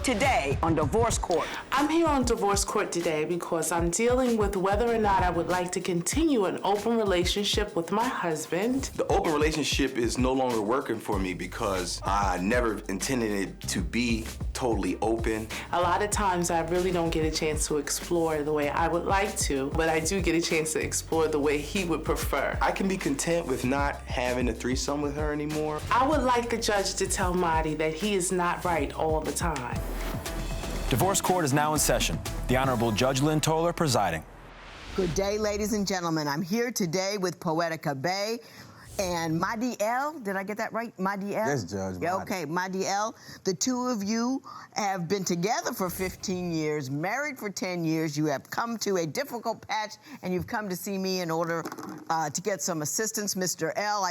Today on Divorce Court. I'm here on Divorce Court today because I'm dealing with whether or not I would like to continue an open relationship with my husband. The open relationship is no longer working for me because I never intended it to be totally open. A lot of times I really don't get a chance to explore the way I would like to, but I do get a chance to explore the way he would prefer. I can be content with not having a threesome with her anymore. I would like the judge to tell Mahdi that he is not right all the time. Divorce Court is now in session. The Honorable Judge Lynn Toller presiding. Good day, ladies and gentlemen. I'm here today with Poetica Bay and Mahdi L. Did I get that right? Mahdi L? Yes, Judge. Yeah, okay, Mahdi L. The two of you have been together for 15 years, married for 10 years. You have come to a difficult patch, and you've come to see me in order to get some assistance. Mr. L,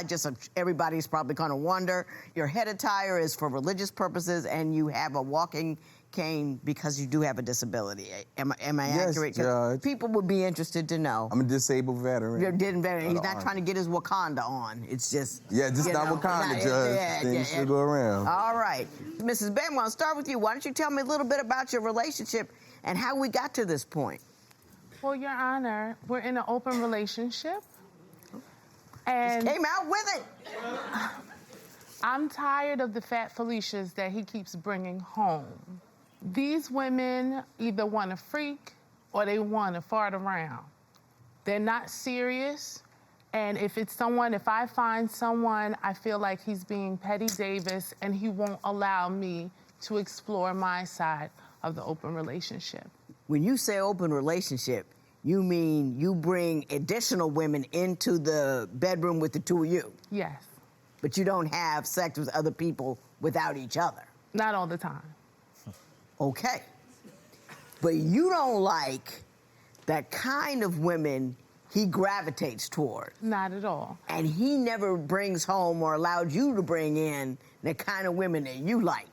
everybody's probably going to wonder, your head attire is for religious purposes, and you have a walking cane because you do have a disability. Am I accurate? Yes, Judge. People would be interested to know. I'm a disabled veteran. You're a veteran. He's not trying to get his Wakanda on. It's just... Yeah, just not Wakanda, Judge. Things should go around. All right. Mrs. Bay, I want to start with you. Why don't you tell me a little bit about your relationship and how we got to this point? Well, Your Honor, we're in an open relationship. And just came out with it. I'm tired of the fat Felicias that he keeps bringing home. These women either want to freak or they want to fart around. They're not serious. And if I find someone, I feel like he's being Petty Davis and he won't allow me to explore my side of the open relationship. When you say open relationship, you mean you bring additional women into the bedroom with the two of you? Yes. But you don't have sex with other people without each other? Not all the time. Okay. But you don't like that kind of women he gravitates toward. Not at all. And he never brings home or allowed you to bring in the kind of women that you like.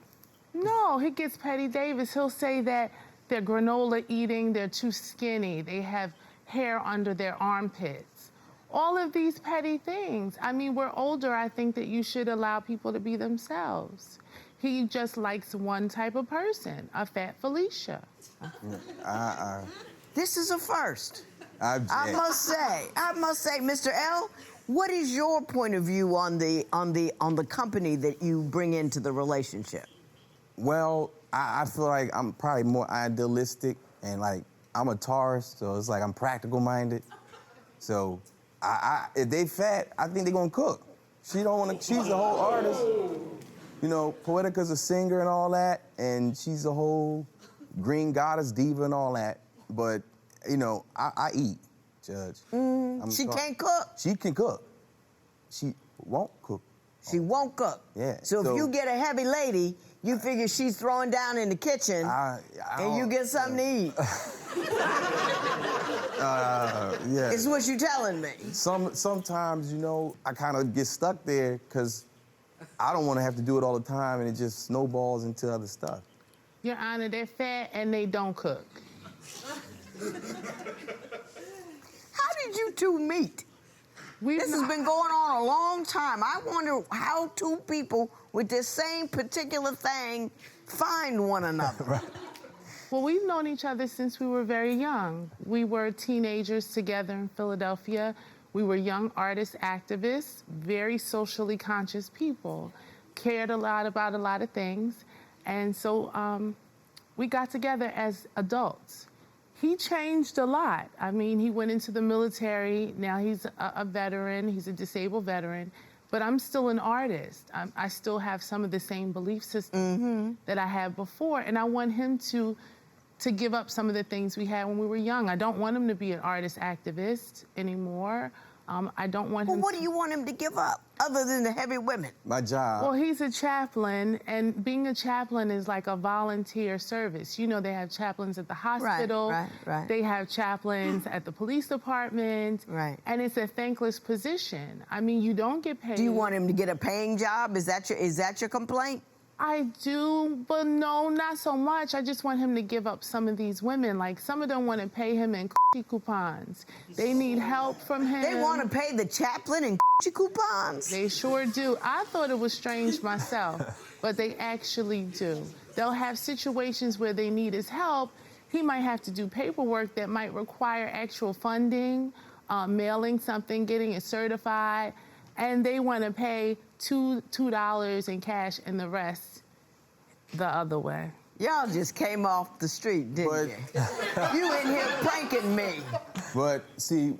No, he gets Petty Davis. He'll say that they're granola eating, they're too skinny, they have hair under their armpits. All of these petty things. I mean, we're older. I think that you should allow people to be themselves. He just likes one type of person, a fat Felicia. This is a first. I must say, Mr. L, what is your point of view on the company that you bring into the relationship? Well, I feel like I'm probably more idealistic, and like I'm a Taurus, so it's like I'm practical minded. So if they fat, I think they're gonna cook. She don't wanna. She's a whole artist. You know, Poetica's a singer and all that, and she's a whole green goddess diva and all that. But, you know, I eat, Judge. She can't cook? She can cook. She won't cook. She won't cook? Yeah. So if you get a heavy lady, you figure she's throwing down in the kitchen, and you get something to eat. Yeah. It's what you're telling me. Sometimes, you know, I kind of get stuck there because I don't want to have to do it all the time, and it just snowballs into other stuff. Your Honor, they're fat and they don't cook. How did you two meet? This has been going on a long time. I wonder how two people with this same particular thing find one another. Right. Well, we've known each other since we were very young. We were teenagers together in Philadelphia. We were young artists, activists, very socially conscious people, cared a lot about a lot of things. And so we got together as adults. He changed a lot. I mean, he went into the military. Now he's a veteran. He's a disabled veteran. But I'm still an artist. I still have some of the same belief systems that I had before. And I want him to give up some of the things we had when we were young. I don't want him to be an artist activist anymore. I don't want him. Well, what do you want him to give up, other than the heavy women? My job. Well, he's a chaplain, and being a chaplain is like a volunteer service. You know, they have chaplains at the hospital. Right. They have chaplains at the police department. Right. And it's a thankless position. I mean, you don't get paid. Do you want him to get a paying job? Is that your complaint? I do, but no, not so much. I just want him to give up some of these women. Like, some of them want to pay him in coupons. They need help from him. They want to pay the chaplain in coupons? They sure do. I thought it was strange myself, but they actually do. they'll have situations where they need his help. He might have to do paperwork that might require actual funding, mailing something, getting it certified, and they want to pay $2 in cash and the rest the other way. Y'all just came off the street, didn't you? You in here pranking me. But see,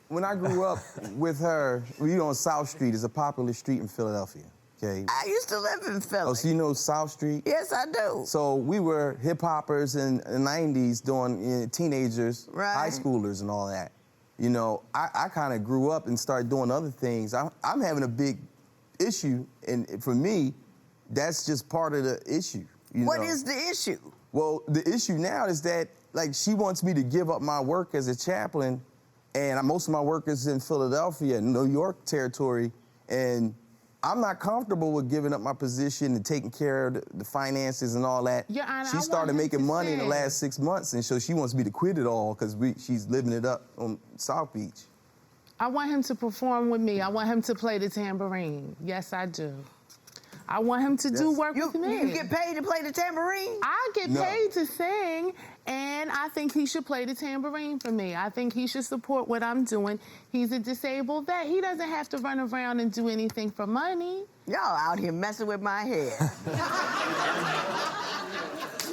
when I grew up with her, on South Street is a popular street in Philadelphia. Okay. I used to live in Philly. Oh, so you know South Street? Yes, I do. So we were hip hoppers in the 90s, doing teenagers, Right. high schoolers, and all that. You know, I kind of grew up and started doing other things. I'm having a big issue, and for me, that's just part of the issue. What is the issue? Well, the issue now is that, like, she wants me to give up my work as a chaplain, and most of my work is in Philadelphia, New York territory, and I'm not comfortable with giving up my position and taking care of the finances and all that. Your Honor, she I started want him making to money in the sing. last 6 months, and so she wants me to quit it all because she's living it up on South Beach. I want him to perform with me. I want him to play the tambourine. Yes, I do. I want him to do work with me. You get paid to play the tambourine? I get No. paid to sing, and I think he should play the tambourine for me. I think he should support what I'm doing. He's a disabled vet. He doesn't have to run around and do anything for money. Y'all out here messing with my head.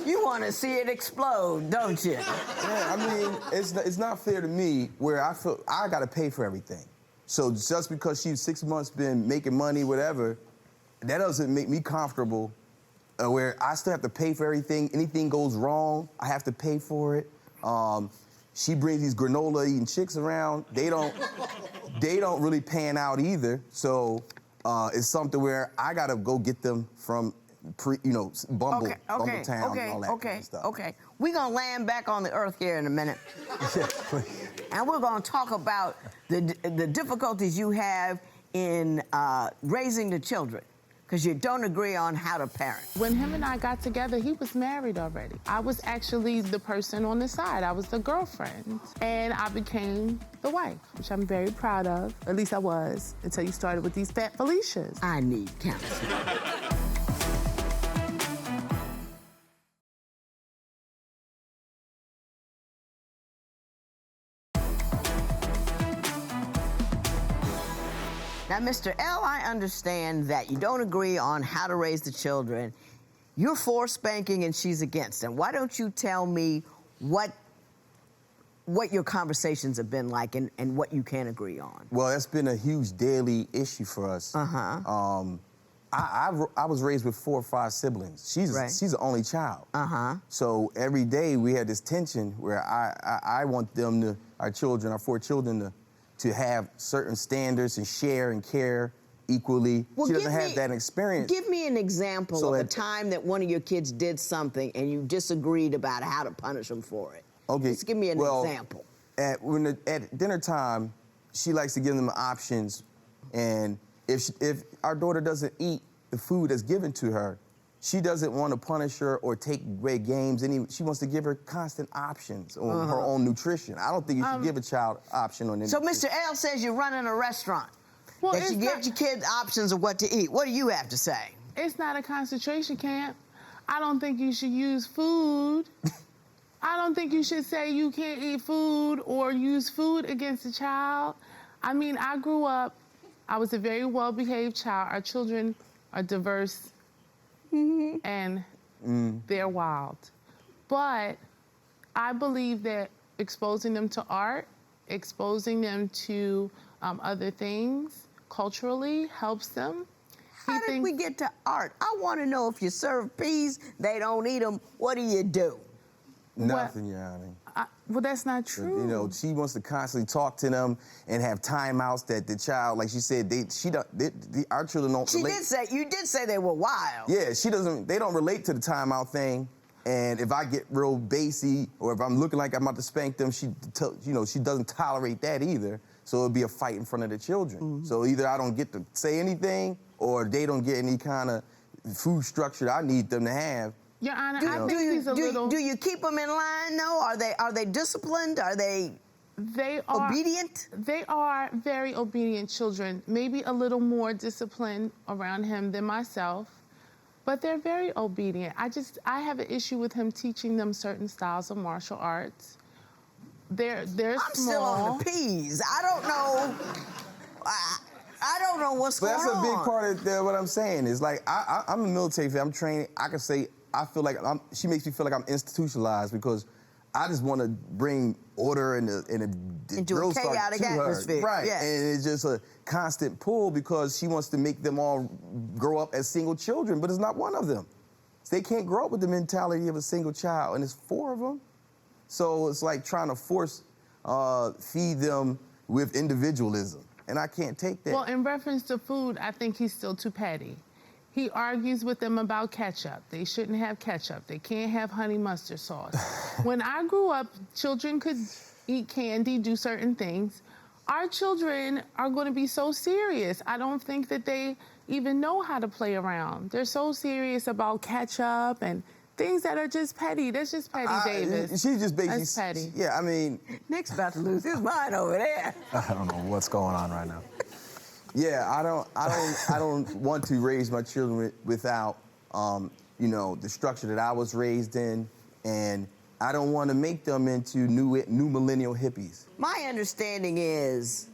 You want to see it explode, don't you? Yeah, I mean, it's not fair to me where I feel I got to pay for everything. So just because she's 6 months been making money, whatever, that doesn't make me comfortable where I still have to pay for everything. Anything goes wrong, I have to pay for it. She brings these granola-eating chicks around. They don't really pan out either. So it's something where I got to go get them from Bumble Town and all that kind of stuff. Okay. We're going to land back on the earth here in a minute. And we're going to talk about the difficulties you have in raising the children, because you don't agree on how to parent. When him and I got together, he was married already. I was actually the person on the side. I was the girlfriend. And I became the wife, which I'm very proud of. At least I was, until you started with these fat Felicias. I need counseling. Now, Mr. L, I understand that you don't agree on how to raise the children. You're for spanking and she's against. And why don't you tell me what your conversations have been like and what you can agree on? Well, that's been a huge daily issue for us. Uh-huh. I was raised with 4 or 5 siblings. She's the only child. Uh-huh. So every day we had this tension where I want them our 4 children to have certain standards and share and care equally. Well, she doesn't have that experience. Give me an example of a time that one of your kids did something and you disagreed about how to punish them for it. Okay. Just give me an example. At dinner time, she likes to give them options, and if our daughter doesn't eat the food that's given to her, she doesn't want to punish her or take away games. She wants to give her constant options on her own nutrition. I don't think you should give a child option on anything. So Mr. L says you're running a restaurant. Well, that you give your kids options of what to eat. What do you have to say? It's not a concentration camp. I don't think you should use food. I don't think you should say you can't eat food or use food against a child. I mean, I grew up, I was a very well-behaved child. Our children are diverse and they're wild. But I believe that exposing them to art, exposing them to other things culturally helps them. How did we get to art? I want to know, if you serve peas, they don't eat them, what do you do? Nothing, Your Honor. Well, that's not true. You know, she wants to constantly talk to them and have timeouts that the child, like she said, our children don't relate. You did say they were wild. Yeah, they don't relate to the timeout thing. And if I get real bassy or if I'm looking like I'm about to spank them, she doesn't tolerate that either. So it'll be a fight in front of the children. So either I don't get to say anything or they don't get any kind of food structure I need them to have. Your Honor, I think he's a little... Do you keep them in line, though? Are they disciplined? Are they obedient? They are very obedient children, maybe a little more disciplined around him than myself. but they're very obedient. I have an issue with him teaching them certain styles of martial arts. They're I'm small. still on the peas. I don't know. I don't know what's But going on. that's a big part of what I'm saying is like I'm a military fan. I'm trained. I can say I feel like she makes me feel like I'm institutionalized because I just want to bring order and the into drill a start chaotic to atmosphere. her. Right. Yes. And it's just a constant pull because she wants to make them all grow up as single children, but it's not one of them. They can't grow up with the mentality of a single child, and it's 4 of them. So it's like trying to force feed them with individualism. And I can't take that. Well, in reference to food, I think he's still too petty. He argues with them about ketchup. They shouldn't have ketchup. They can't have honey mustard sauce. When I grew up, children could eat candy, do certain things. Our children are going to be so serious. I don't think that they even know how to play around. They're so serious about ketchup and things that are just petty. That's just petty, Davis. She's just basically... That's petty. Yeah, I mean... Nick's about to lose his mind over there. I don't know what's going on right now. Yeah, I don't want to raise my children without, you know, the structure that I was raised in, and I don't want to make them into new millennial hippies. My understanding is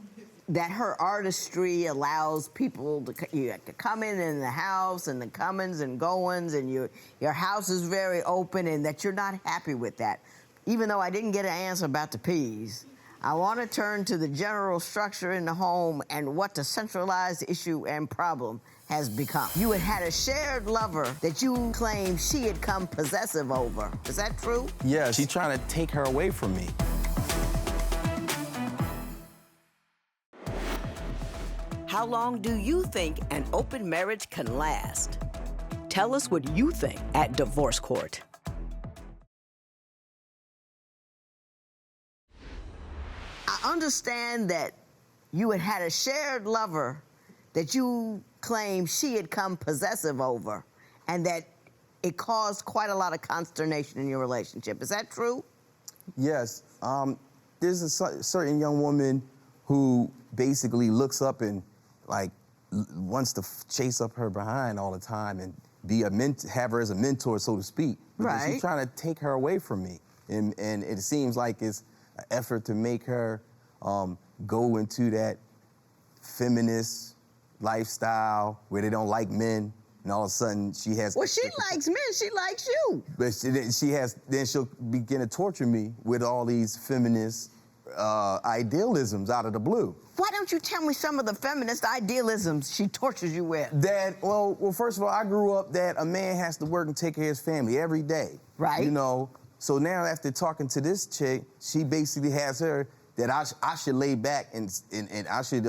that her artistry allows people to come in the house and the comings and goings, and your house is very open, and that you're not happy with that. Even though I didn't get an answer about the peas, I want to turn to the general structure in the home and what the centralized issue and problem has become. You had a shared lover that you claim she had come possessive over. Is that true? Yeah, she's trying to take her away from me. How long do you think an open marriage can last? Tell us what you think at Divorce Court. I understand that you had a shared lover that you claim she had come possessive over, and that it caused quite a lot of consternation in your relationship. Is that true? Yes. There's a certain young woman who basically looks up and like wants to chase up her behind all the time and have her as a mentor, so to speak. Because Right. she's trying to take her away from me, and it seems like it's an effort to make her go into that feminist lifestyle where they don't like men, and all of a sudden she has. Well, she likes men. She likes you. But then she'll begin to torture me with all these feminist idealisms out of the blue. Why don't you tell me some of the feminist idealisms she tortures you with? Well, first of all, I grew up that a man has to work and take care of his family every day. Right. You know, so now after talking to this chick, she basically has her that I should lay back and I should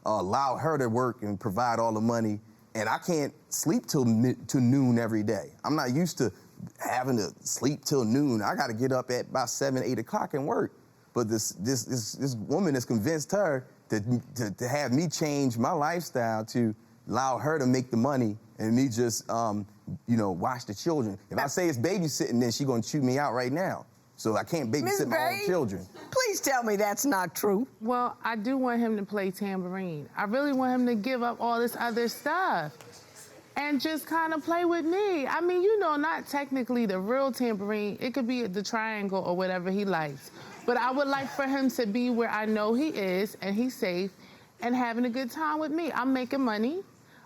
allow her to work and provide all the money. And I can't sleep till noon every day. I'm not used to having to sleep till noon. I got to get up at about 7, 8 o'clock and work. But this woman has convinced her to have me change my lifestyle to allow her to make the money and me just, you know, watch the children. If I say it's babysitting, then she's gonna chew me out right now. So I can't babysit my own children. Please tell me that's not true. Well, I do want him to play tambourine. I really want him to give up all this other stuff and just kind of play with me. I mean, you know, not technically the real tambourine. It could be the triangle or whatever he likes. But I would like for him to be where I know he is and he's safe and having a good time with me. I'm making money.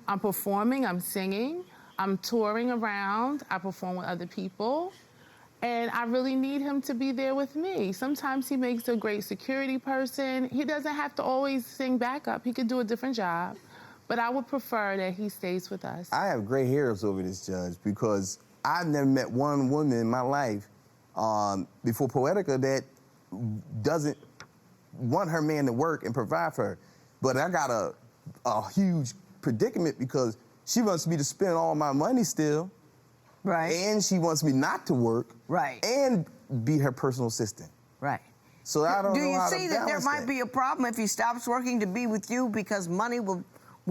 I'm performing. I'm singing. I'm touring around. I perform with other people. And I really need him to be there with me. Sometimes he makes a great security person. He doesn't have to always sing backup. He could do a different job. But I would prefer that he stays with us. I have gray hairs over this, Judge, because I've never met one woman in my life before Poetica that doesn't want her man to work and provide for her. But I got a huge predicament because she wants me to spend all my money still. Right. And she wants me not to work. Right. And be her personal assistant. Right. So I don't know how to Do you see that there might be a problem if he stops working to be with you because money will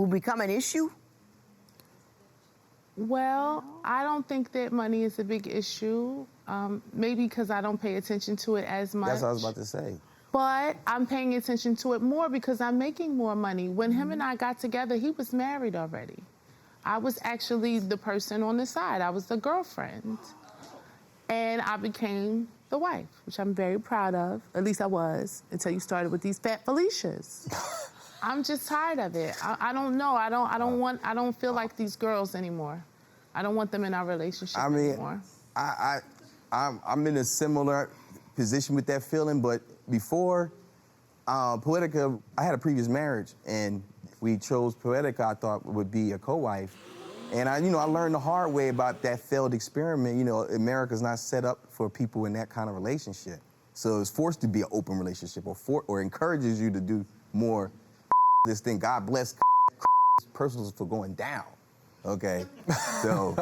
become an issue? Well, I don't think that money is a big issue. Maybe because I don't pay attention to it as much. That's what I was about to say. But I'm paying attention to it more because I'm making more money. When him and I got together, he was married already. I was actually the person on the side. I was the girlfriend. And I became the wife, which I'm very proud of. At least I was, until you started with these fat Felicias. I'm just tired of it. I don't know. I don't feel like these girls anymore. I don't want them in our relationship anymore. I'm in a similar position with that feeling, but before Poetica, I had a previous marriage, and we chose Poetica, I thought would be a co-wife. And I learned the hard way about that failed experiment. You know, America's not set up for people in that kind of relationship. So it's forced to be an open relationship, or encourages you to do more this thing. God bless personals for going down. Okay, so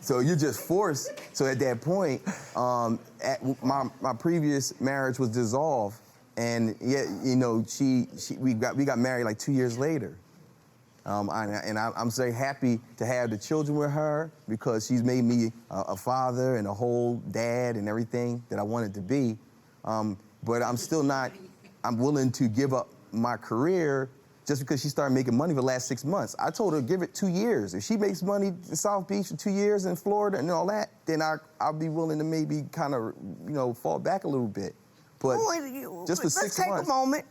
you're just forced. So at that point, my previous marriage was dissolved, and yet we got married like 2 years later. I'm very happy to have the children with her because she's made me a father and a whole dad and everything that I wanted to be. But I'm still not. I'm willing to give up my career just because she started making money for the last 6 months. I told her, give it 2 years. If she makes money in South Beach for 2 years in Florida and all that, then I'll be willing to maybe kind of, fall back a little bit. But just for 6 months. Let's take a moment.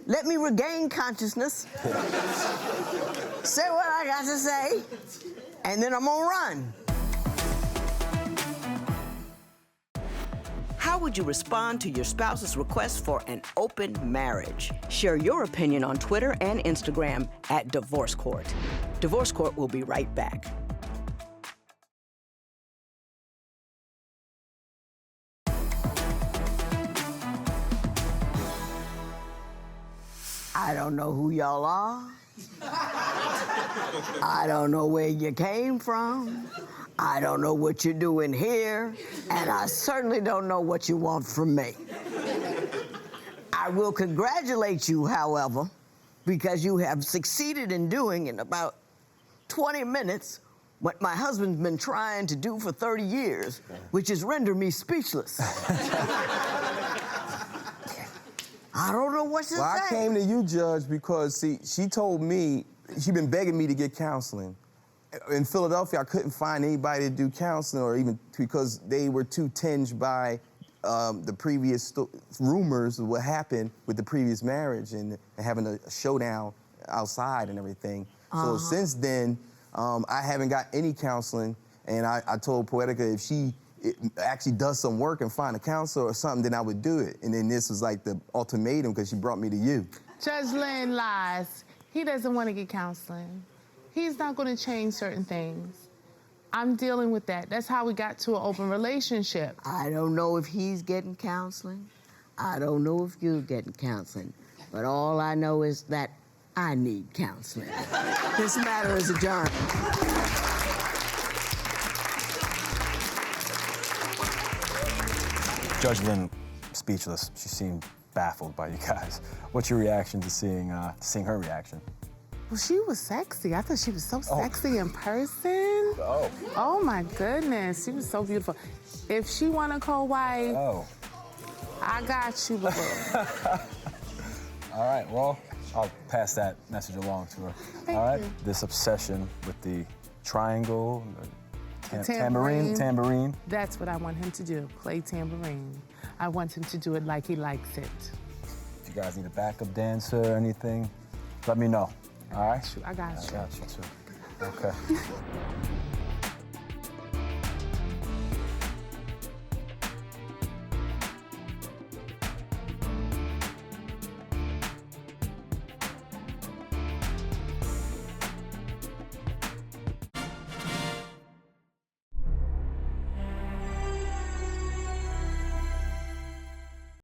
Let me regain consciousness. Say what I got to say, and then I'm gonna run. How would you respond to your spouse's request for an open marriage? Share your opinion on Twitter and Instagram at Divorce Court. Divorce Court will be right back. I don't know who y'all are. I don't know where you came from. I don't know what you're doing here, and I certainly don't know what you want from me. I will congratulate you, however, because you have succeeded in doing in about 20 minutes what my husband's been trying to do for 30 years, which is render me speechless. I don't know what to say. Well, I came to you, Judge, because, see, she told me, she'd been begging me to get counseling. In Philadelphia, I couldn't find anybody to do counseling, or even because they were too tinged by the previous rumors of what happened with the previous marriage and having a showdown outside and everything. So since then, I haven't got any counseling, and I told Poetica if she actually does some work and find a counselor or something, then I would do it. And then this was like the ultimatum because she brought me to you. Judge Lynn lies. He doesn't want to get counseling. He's not going to change certain things. I'm dealing with that. That's how we got to an open relationship. I don't know if he's getting counseling. I don't know if you're getting counseling. But all I know is that I need counseling. This matter is adjourned. Judge Lynn, speechless. She seemed baffled by you guys. What's your reaction to seeing her reaction? Well, she was sexy. I thought she was so sexy in person. Oh my goodness, she was so beautiful. If she want a co-wife, I got you, boo. All right, well, I'll pass that message along to her. Thank you. This obsession with the triangle, the tambourine. tambourine. That's what I want him to do, play tambourine. I want him to do it like he likes it. If you guys need a backup dancer or anything, let me know. All right? I got you. I got you too. Okay.